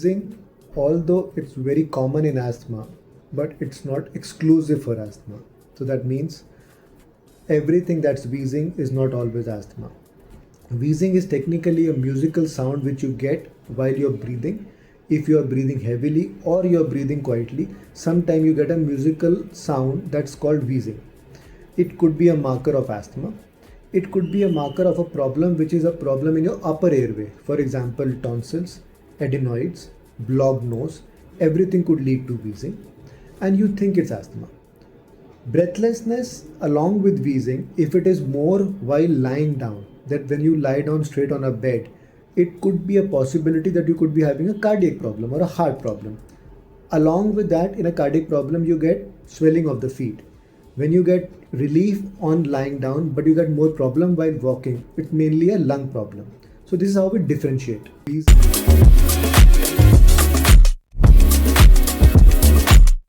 Wheezing, although it's very common in asthma, but it's not exclusive for asthma. So that means everything that's wheezing is not always asthma. Wheezing is technically a musical sound which you get while you're breathing. If you're breathing heavily or you're breathing quietly, sometimes you get a musical sound that's called wheezing. It could be a marker of asthma. It could be a marker of a problem which is a problem in your upper airway. For example, tonsils, adenoids, blocked nose, everything could lead to wheezing, and you think it's asthma. Breathlessness along with wheezing, if it is more while lying down, that when you lie down straight on a bed, it could be a possibility that you could be having a cardiac problem or a heart problem. Along with that, in a cardiac problem, you get swelling of the feet. When you get relief on lying down, but you get more problem while walking, it's mainly a lung problem. So this is how we differentiate.